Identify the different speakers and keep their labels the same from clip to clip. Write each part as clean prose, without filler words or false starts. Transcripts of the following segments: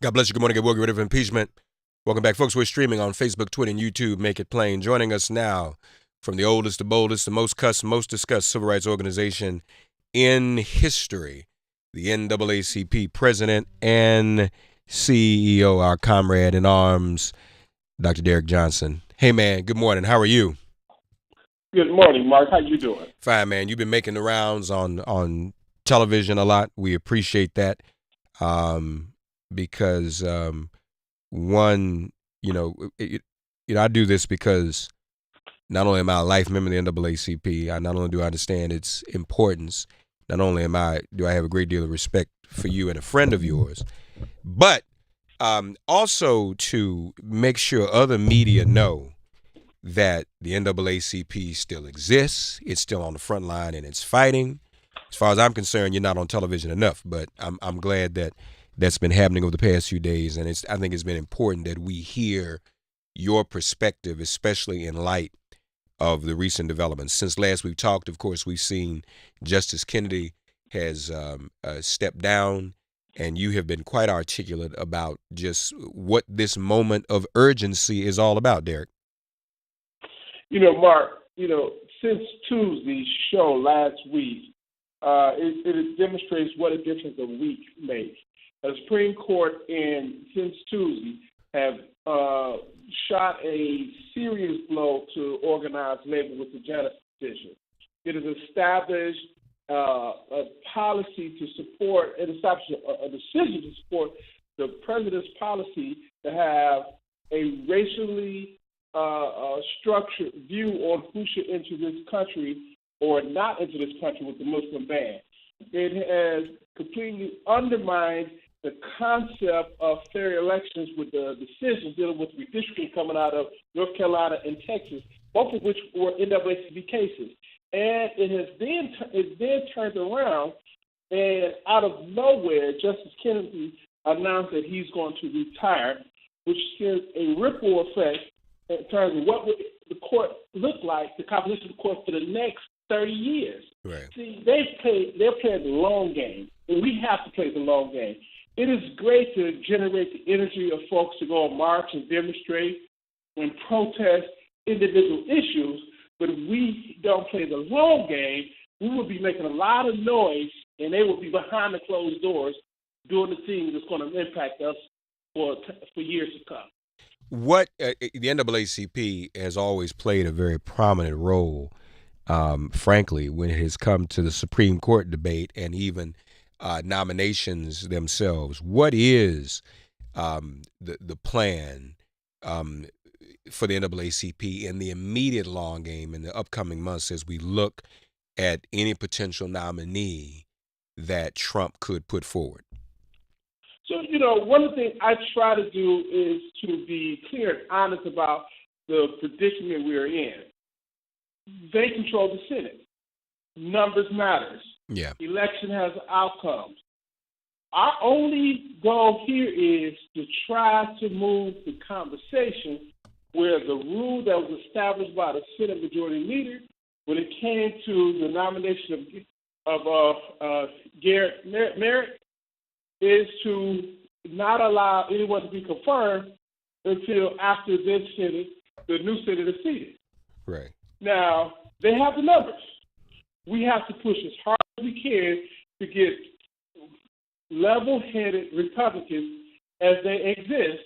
Speaker 1: God bless you. Good morning. Get woke. Get rid of impeachment. Welcome back, folks. We're streaming on Facebook, Twitter, and YouTube. Make it plain. Joining us now from the oldest, the boldest, the most cussed, most discussed civil rights organization in history, the NAACP president and CEO, our comrade in arms, Dr. Derrick Johnson. Hey, man. Good morning. How are you?
Speaker 2: Good morning, Mark. How you doing?
Speaker 1: Fine, man. You've been making the rounds on television a lot. We appreciate that. Because one, I do this because not only am I a life member of the NAACP, not only do I understand its importance, not only do I have a great deal of respect for you and a friend of yours, but also to make sure other media know that the NAACP still exists. It's still on the front line and it's fighting. As far as I'm concerned, you're not on television enough, but I'm glad that's been happening over the past few days, and I think it's been important that we hear your perspective, especially in light of the recent developments. Since last we've talked, of course, we've seen Justice Kennedy has stepped down, and you have been quite articulate about just what this moment of urgency is all about, Derrick.
Speaker 2: Mark, since Tuesday's show last week, it demonstrates what a difference a week makes. The Supreme Court, since Tuesday, have shot a serious blow to organized labor with the Janus decision. It has established a policy to support, it established a decision to support the president's policy to have a racially structured view on who should enter this country or not enter this country with the Muslim ban. It has completely undermined the concept of fair elections with the decisions dealing with redistricting coming out of North Carolina and Texas, both of which were NAACP cases. And it has then turned around, and out of nowhere, Justice Kennedy announced that he's going to retire, which sends a ripple effect in terms of what would the court look like, the composition of the court for the next 30 years.
Speaker 1: Right.
Speaker 2: See, they're playing the long game, and we have to play the long game. It is great to generate the energy of folks to go and march and demonstrate and protest individual issues, but if we don't play the long game, we will be making a lot of noise, and they will be behind the closed doors doing the things that's going to impact us for years to come.
Speaker 1: What the NAACP has always played a very prominent role, frankly, when it has come to the Supreme Court debate and even nominations themselves. What is the plan for the NAACP in the immediate long game in the upcoming months as we look at any potential nominee that Trump could put forward?
Speaker 2: So, one of the things I try to do is to be clear and honest about the predicament we're in. They control the Senate. Numbers matters.
Speaker 1: Yeah.
Speaker 2: Election has outcomes. Our only goal here is to try to move the conversation where the rule that was established by the Senate Majority Leader when it came to the nomination of Garrett Merritt is to not allow anyone to be confirmed until after this Senate, the new Senate is seated.
Speaker 1: Right.
Speaker 2: Now, they have the numbers. We have to push as hard as we can to get level-headed Republicans as they exist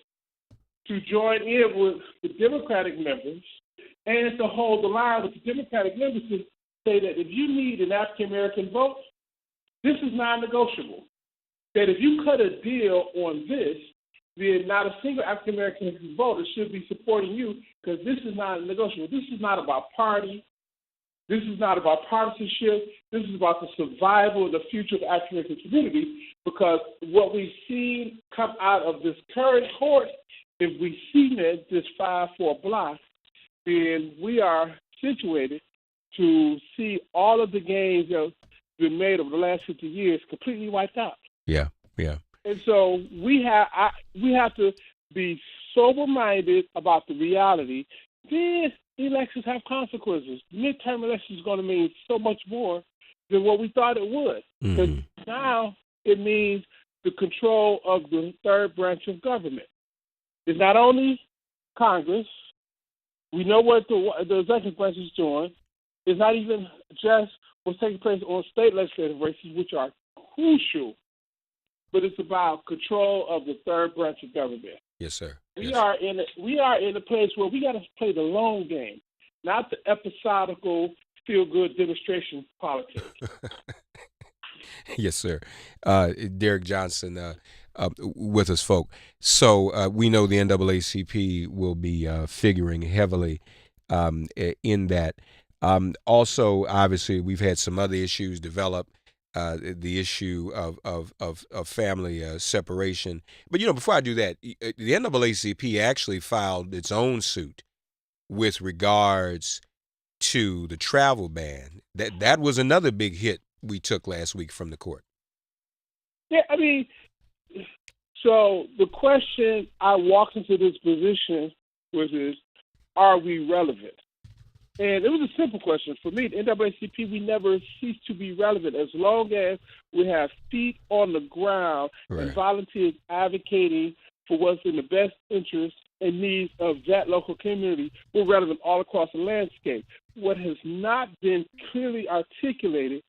Speaker 2: to join in with the Democratic members and to hold the line with the Democratic members to say that if you need an African-American vote, this is non-negotiable. That if you cut a deal on this, then not a single African-American voter should be supporting you because this is not negotiable. This is not about party. This is not about partisanship. This is about the survival and the future of the African-American community because what we've seen come out of this current court, if we cement this 5-4 block, then we are situated to see all of the gains that have been made over the last 50 years completely wiped out.
Speaker 1: Yeah, yeah.
Speaker 2: And so we have to be sober-minded about the reality. These elections have consequences. Midterm elections is going to mean so much more than what we thought it would. Because now it means the control of the third branch of government. It's not only Congress. We know what the executive branch is doing. It's not even just what's taking place on state legislative races, which are crucial, but it's about control of the third branch of government.
Speaker 1: Yes, sir.
Speaker 2: We are in a place where we got to play the long game, not the episodical feel-good demonstration politics.
Speaker 1: Yes, sir. Derrick Johnson with us, folk. So we know the NAACP will be figuring heavily in that. Also, obviously, we've had some other issues develop. The issue of family separation. But, before I do that, the NAACP actually filed its own suit with regards to the travel ban. That was another big hit we took last week from the court.
Speaker 2: Yeah, I mean, so the question I walked into this position is, are we relevant? And it was a simple question. For me, the NAACP, we never cease to be relevant as long as we have feet on the ground and volunteers advocating for what's in the best interest and needs of that local community. We're relevant all across the landscape. What has not been clearly articulated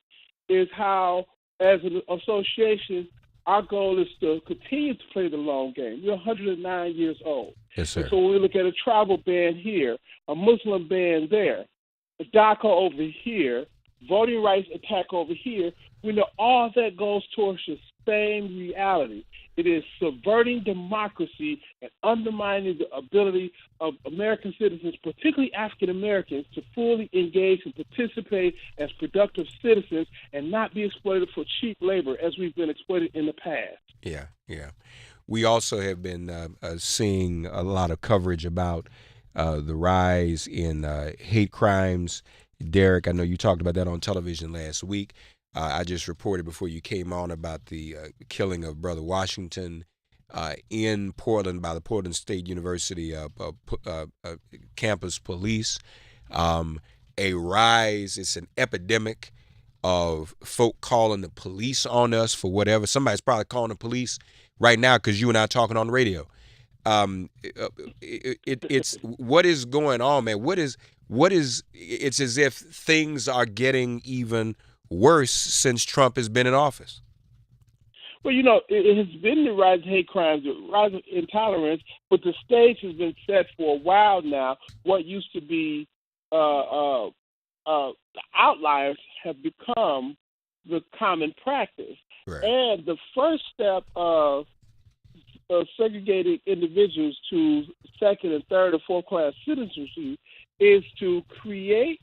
Speaker 2: is how, as an association, our goal is to continue to play the long game. We're 109 years old.
Speaker 1: Yes, sir.
Speaker 2: And so when we look at a travel ban here, a Muslim ban there, a DACA over here, voting rights attack over here, we know all that goes towards the same reality. It is subverting democracy and undermining the ability of American citizens, particularly African Americans, to fully engage and participate as productive citizens and not be exploited for cheap labor as we've been exploited in the past.
Speaker 1: Yeah. We also have been seeing a lot of coverage about the rise in hate crimes. Derrick, I know you talked about that on television last week. I just reported before you came on about the killing of Brother Washington in Portland by the Portland State University campus police. A rise, it's an epidemic of folk calling the police on us for whatever. Somebody's probably calling the police right now because you and I are talking on the radio. It's what is going on, man? What is? It's as if things are getting even worse since Trump has been in office.
Speaker 2: Well, it has been the rise of hate crimes, the rise of intolerance, but the stage has been set for a while now. What used to be the outliers have become the common practice.
Speaker 1: Right.
Speaker 2: And the first step of segregating individuals to second and third or fourth class citizenship is to create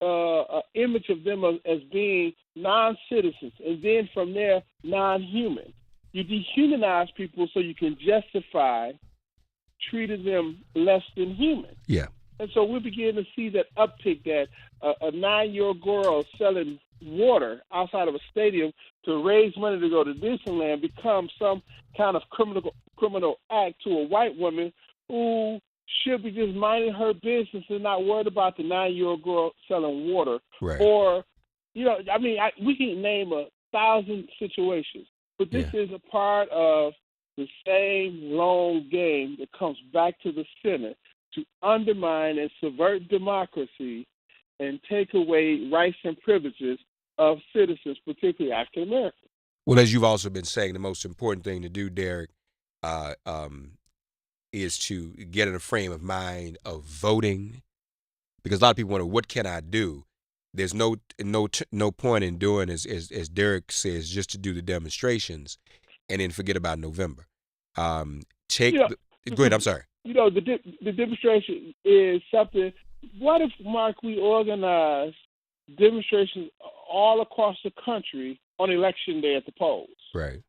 Speaker 2: an image of them as being non-citizens, and then from there, non-human. You dehumanize people so you can justify treating them less than human.
Speaker 1: Yeah.
Speaker 2: And so we're beginning to see that uptick that a 9-year-old girl selling water outside of a stadium to raise money to go to Disneyland becomes some kind of criminal act to a white woman who should be just minding her business and not worried about the 9-year-old girl selling water.
Speaker 1: Right.
Speaker 2: Or, we can name 1,000 situations, but this is a part of the same long game that comes back to the center to undermine and subvert democracy and take away rights and privileges of citizens, particularly African Americans.
Speaker 1: Well, as you've also been saying, the most important thing to do, Derrick, is to get in a frame of mind of voting, because a lot of people wonder, what can I do? There's no point in doing as Derrick says, just to do the demonstrations and then forget about November. Go ahead. I'm sorry.
Speaker 2: The demonstration is something. What if, Mark, we organize demonstrations all across the country on election day at the polls?
Speaker 1: Right.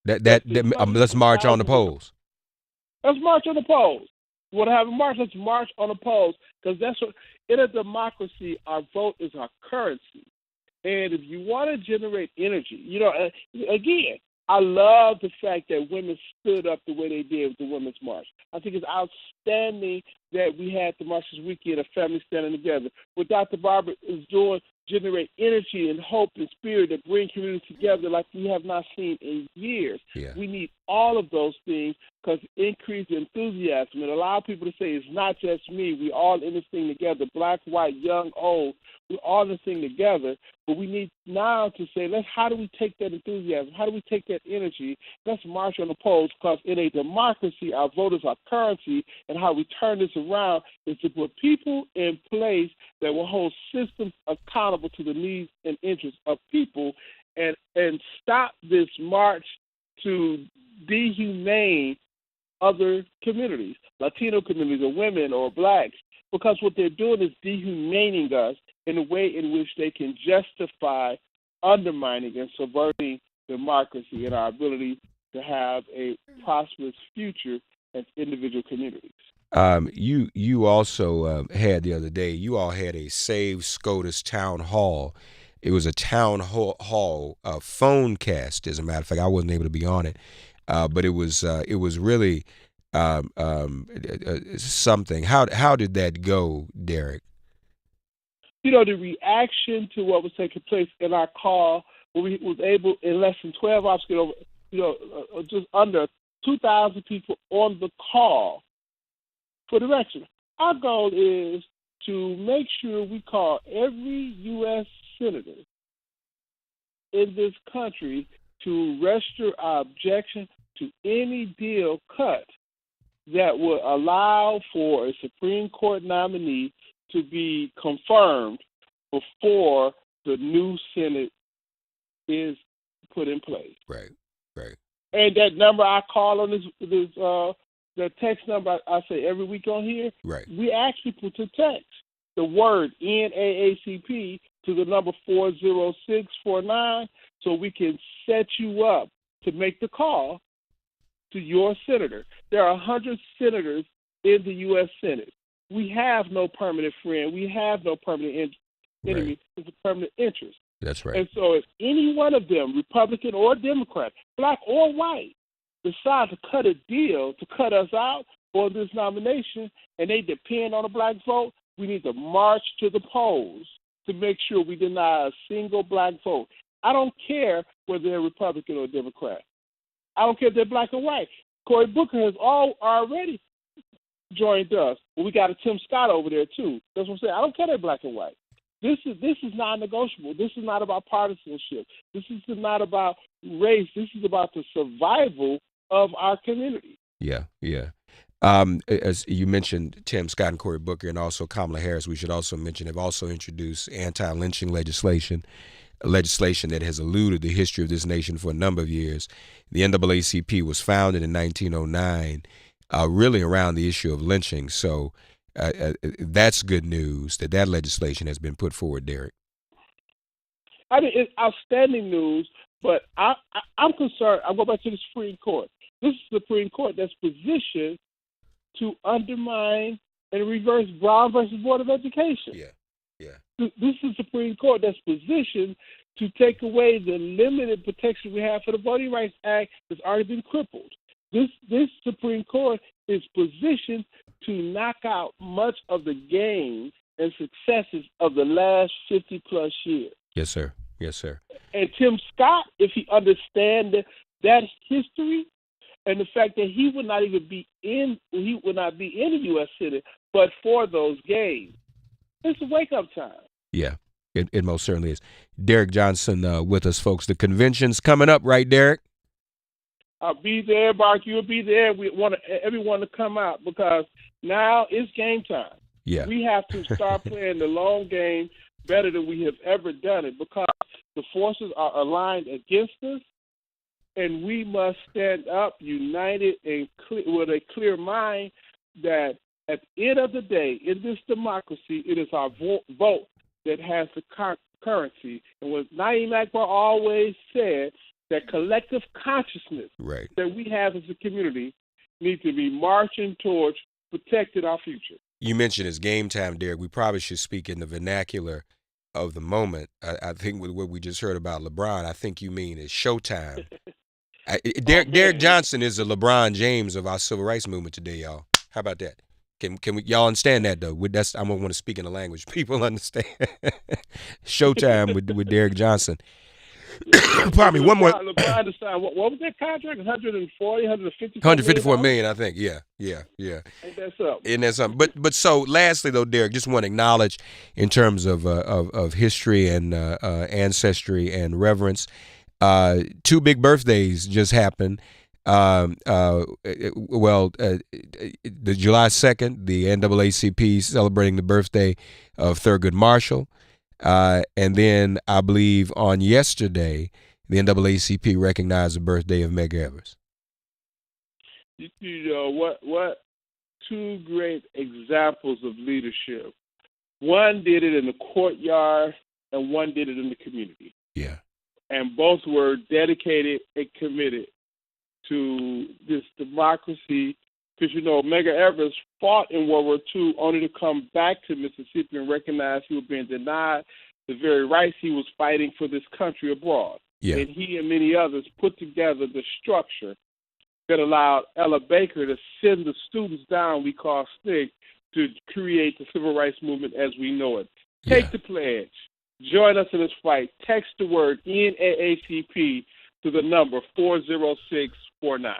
Speaker 1: Let's march on the polls.
Speaker 2: Let's march on the polls. We want to have a march. Let's march on the polls, because that's what, in a democracy, our vote is our currency. And if you want to generate energy, again, I love the fact that women stood up the way they did with the Women's March. I think it's outstanding that we had the march this weekend of families standing together. What Dr. Barber is doing generate energy and hope and spirit that bring communities together like we have not seen in years.
Speaker 1: Yeah.
Speaker 2: We need all of those things because increase enthusiasm and allow people to say it's not just me. We all in this thing together, black, white, young, old. We're all in this thing together. But we need now to say, how do we take that enthusiasm? How do we take that energy? Let's march on the polls because in a democracy, our voters are currency, and how we turn this around is to put people in place that will hold systems accountable to the needs and interests of people and stop this march to dehumane other communities, Latino communities or women or blacks, because what they're doing is dehumaning us in a way in which they can justify undermining and subverting democracy and our ability to have a prosperous future as individual communities.
Speaker 1: You also had the other day, you all had a Save SCOTUS town hall. It was a town hall phone cast, as a matter of fact. I wasn't able to be on it, but it was really something. How did that go, Derrick?
Speaker 2: The reaction to what was taking place in our call, we was able in less than 12 hours to get over, just under 2,000 people on the call for direction. Our goal is to make sure we call every U.S. senator in this country to register our objection to any deal cut that would allow for a Supreme Court nominee to be confirmed before the new Senate is put in place.
Speaker 1: Right.
Speaker 2: And that number I call on the text number I say every week on here,
Speaker 1: right.
Speaker 2: We ask people to text the word NAACP to the number 40649 so we can set you up to make the call to your senator. There are 100 senators in the U.S. Senate. We have no permanent friend. We have no permanent enemy.
Speaker 1: Right.
Speaker 2: It's a permanent interest.
Speaker 1: That's right.
Speaker 2: And so if any one of them, Republican or Democrat, black or white, decide to cut a deal to cut us out for this nomination and they depend on a black vote, we need to march to the polls to make sure we deny a single black vote. I don't care whether they're Republican or Democrat. I don't care if they're black or white. Cory Booker has already joined us. Well, we got a Tim Scott over there too. That's what I'm saying. I don't care if they're black or white. This is non-negotiable. This is not about partisanship. This is not about race. This is about the survival of our community.
Speaker 1: Yeah. As you mentioned, Tim Scott and Cory Booker, and also Kamala Harris, we should also mention, have also introduced anti-lynching legislation that has eluded the history of this nation for a number of years. The NAACP was founded in 1909, really around the issue of lynching. So that's good news that legislation has been put forward, Derrick.
Speaker 2: I mean, it's outstanding news, but I'm concerned. I'll go back to the Supreme Court. This is the Supreme Court that's positioned to undermine and reverse Brown versus Board of Education.
Speaker 1: Yeah.
Speaker 2: This is the Supreme Court that's positioned to take away the limited protection we have for the Voting Rights Act that's already been crippled. This Supreme Court is positioned to knock out much of the gains and successes of the last 50-plus years.
Speaker 1: Yes, sir.
Speaker 2: And Tim Scott, if he understands that history and the fact that he would not be in the U.S. Senate, but for those gains, it's a wake-up time.
Speaker 1: Yeah, it most certainly is. Derrick Johnson with us, folks. The convention's coming up, right, Derrick?
Speaker 2: I'll be there, Mark. You'll be there. We want everyone to come out because now it's game time.
Speaker 1: Yeah.
Speaker 2: We have to start playing the long game better than we have ever done it because the forces are aligned against us, and we must stand up united and with a clear mind that at the end of the day, in this democracy, it is our vote that has the currency. And what Naeem Akbar always said, that collective consciousness
Speaker 1: right.
Speaker 2: that we have as a community needs to be marching towards protecting our future.
Speaker 1: You mentioned it's game time, Derrick. We probably should speak in the vernacular of the moment. I think with what we just heard about LeBron, I think you mean is showtime. Derrick Johnson is the LeBron James of our civil rights movement today, y'all. How about that? Can we, y'all understand that though? That's I'm gonna want to speak in a language people understand. Showtime with Derrick Johnson. Pardon me. One more.
Speaker 2: LeBron decided what was that contract? 140,
Speaker 1: 154 million, I think. Yeah.
Speaker 2: Ain't that something?
Speaker 1: Isn't that something? But so lastly though, Derrick, just want to acknowledge in terms of history and ancestry and reverence. 2 big birthdays just happened. The July 2nd, the NAACP celebrating the birthday of Thurgood Marshall. And then I believe on yesterday, the NAACP recognized the birthday of Medgar Evers.
Speaker 2: You know what? 2 great examples of leadership. One did it in the courtyard, and one did it in the community.
Speaker 1: Yeah.
Speaker 2: And both were dedicated and committed to this democracy. Because, Medgar Evers fought in World War II only to come back to Mississippi and recognize he was being denied the very rights he was fighting for this country abroad.
Speaker 1: Yeah.
Speaker 2: And he and many others put together the structure that allowed Ella Baker to send the students down we call SNCC to create the civil rights movement as we know it. Take the pledge. Join us in this fight. Text the word NAACP to the number 40649.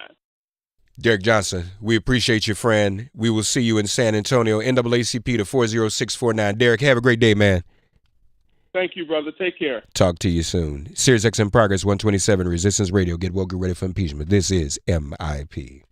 Speaker 1: Derrick Johnson, we appreciate you, friend. We will see you in San Antonio. NAACP to 40649. Derrick, have a great day, man.
Speaker 2: Thank you, brother. Take care.
Speaker 1: Talk to you soon. Sirius XM Progress 127, Resistance Radio. Get woke, get ready for impeachment. This is MIP.